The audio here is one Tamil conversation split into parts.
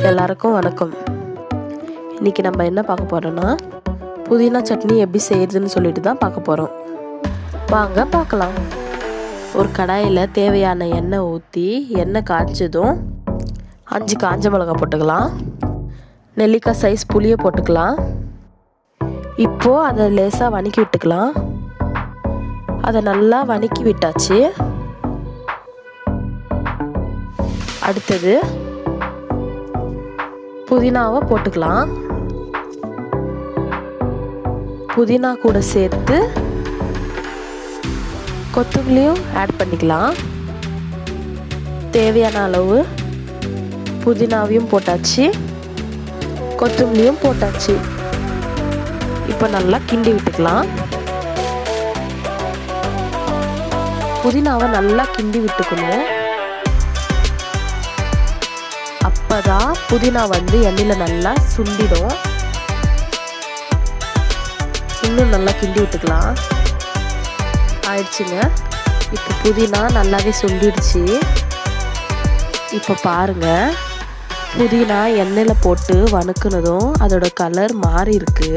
எல்லாருக்கும் வணக்கம். இன்றைக்கி நம்ம என்ன பார்க்க போகிறோன்னா புதினா சட்னி எப்படி செய்யுதுன்னு சொல்லிட்டு தான் பார்க்க போகிறோம். வாங்க பார்க்கலாம். ஒரு கடாயில் தேவையான எண்ணெய் ஊற்றி எண்ணெய் காய்ச்சதும் 5 காஞ்ச மிளகாய் போட்டுக்கலாம். நெல்லிக்காய் சைஸ் புளியை போட்டுக்கலாம். இப்போது அதை லேசாக வதக்கி விட்டுக்கலாம். அதை நல்லா வதக்கி விட்டாச்சு. அடுத்தது புதினாவை போட்டுக்கலாம். புதினா கூட சேர்த்து கொத்தமல்லியும் ஆட் பண்ணிக்கலாம். தேவையான அளவு புதினாவையும் போட்டாச்சு, கொத்தமல்லியும் போட்டாச்சு. இப்போ நல்லா கிண்டி விட்டுக்கலாம். புதினாவை நல்லா கிண்டி விட்டுக்கணும். அப்போதான் புதினா எண்ணெயில் நல்லா சுண்டிடும். இன்னும் நல்லா கிண்டி விட்டுக்கலாம். ஆயிடுச்சுங்க. இப்போ புதினா நல்லாவே சுண்டிடுச்சு. இப்போ பாருங்கள், புதினா எண்ணெயில் போட்டு வதக்குனதும் அதோட கலர் மாறி இருக்கு.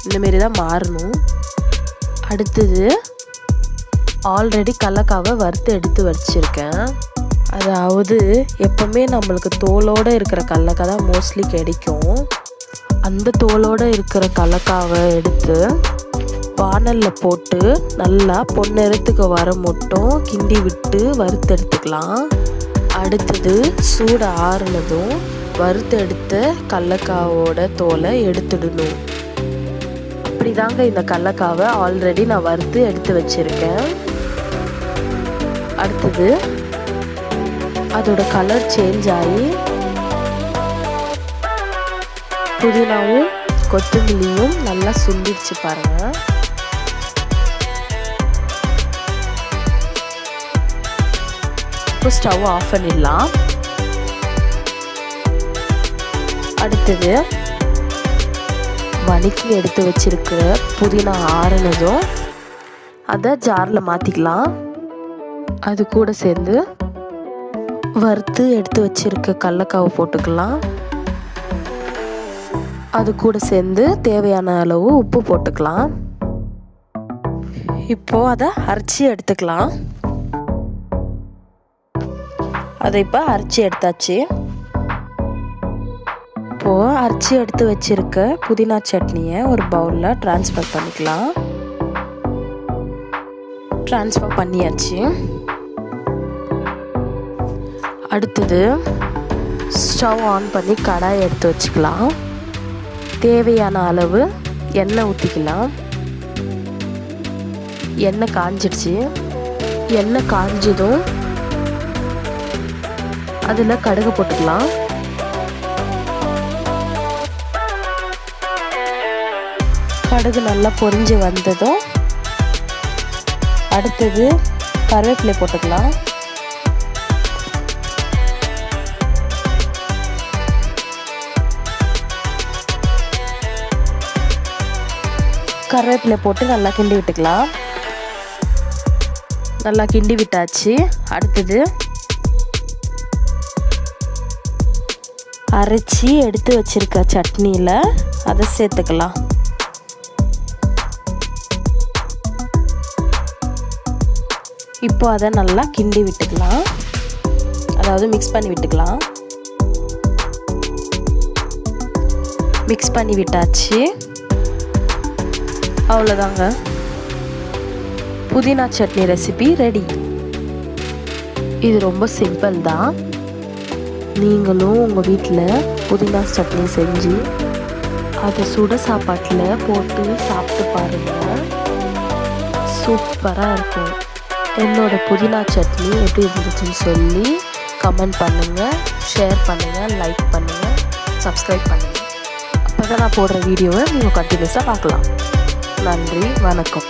இந்தமாரி தான் மாறணும். அடுத்தது ஆல்ரெடி கடலக்காவை வறுத்து எடுத்து வச்சுருக்கேன். அதாவது எப்போவுமே நம்மளுக்கு தோலோடு இருக்கிற கடலக்காய் தான் மோஸ்ட்லி கிடைக்கும். அந்த தோலோடு இருக்கிற கடலக்காவை எடுத்து வானலில் போட்டு நல்லா பொன்னிறத்துக்கு வர மட்டும் கிண்டி விட்டு வறுத்து எடுத்துக்கலாம். அடுத்தது சூடு ஆறுனதும் வறுத்து எடுத்த கடலக்காவோட தோலை எடுத்துடணும். அப்படி தாங்க இந்த கடலக்காவை ஆல்ரெடி நான் வறுத்து எடுத்து வச்சுருக்கேன். அடுத்தது அதோட கலர் சேஞ்ச் ஆகி புதினாவும் கொத்தமல்லியும் நல்லா சுண்டிடுச்சு பாருங்கள். இப்போ ஸ்டவ் ஆஃப் பண்ணிடலாம். அடுத்தது வதக்கி எடுத்து வச்சிருக்கிற புதினா ஆறுனதும் அதை ஜாரில் மாற்றிக்கலாம். அது கூட சேர்ந்து வறுத்து எடுத்து வச்சிருக்க கடலக்காவை போட்டுக்கலாம். அது கூட சேர்ந்து தேவையான அளவு உப்பு போட்டுக்கலாம். இப்போது அதை அரைச்சி எடுத்துக்கலாம். அதை இப்போ அரைச்சி எடுத்தாச்சு. இப்போது அரைச்சி எடுத்து வச்சிருக்க புதினா சட்னியை ஒரு பவுலில் ட்ரான்ஸ்ஃபர் பண்ணிக்கலாம். ட்ரான்ஸ்ஃபர் பண்ணியாச்சு. அடுத்தது ஸ்டவ் ஆன் பண்ணி கடாயை எடுத்து வச்சுக்கலாம். தேவையான அளவு எண்ணெய் ஊற்றிக்கலாம். எண்ணெய் காஞ்சிடுச்சு. எண்ணெய் காஞ்சதும் அதில் கடுகு போட்டுக்கலாம். கடுகு நல்லா பொரிஞ்சு வந்ததும் அடுத்தது கருவேப்பிலை போட்டுக்கலாம். கருவேப்பிலை போட்டு நல்லா கிண்டி விட்டுக்கலாம். நல்லா கிண்டி விட்டாச்சு. அடுத்தது அரைச்சி எடுத்து வச்சிருக்க சட்னியில் அதை சேர்த்துக்கலாம். இப்போ அதை நல்லா கிண்டி விட்டுக்கலாம். அதாவது மிக்ஸ் பண்ணி விட்டுக்கலாம். மிக்ஸ் பண்ணி விட்டாச்சு. அவ்வளோதாங்க, புதினா சட்னி ரெசிபி ரெடி. இது ரொம்ப சிம்பிள் தான். நீங்களும் உங்கள் வீட்டில் புதினா சட்னி செஞ்சு அதை சுட சாப்பாட்டில் போட்டு சாப்பிட்டு பாருங்கள். சூப்பராக இருக்கும். என்னோட புதினா சட்னி எப்படி இருந்துச்சுன்னு சொல்லி கமெண்ட் பண்ணுங்கள், ஷேர் பண்ணுங்கள், லைக் பண்ணுங்கள், சப்ஸ்கிரைப் பண்ணுங்கள். அப்போ தான் நான் போடுற வீடியோவை நீங்கள் கண்டினியூஸாக பார்க்கலாம். நன்றி, வணக்கம்.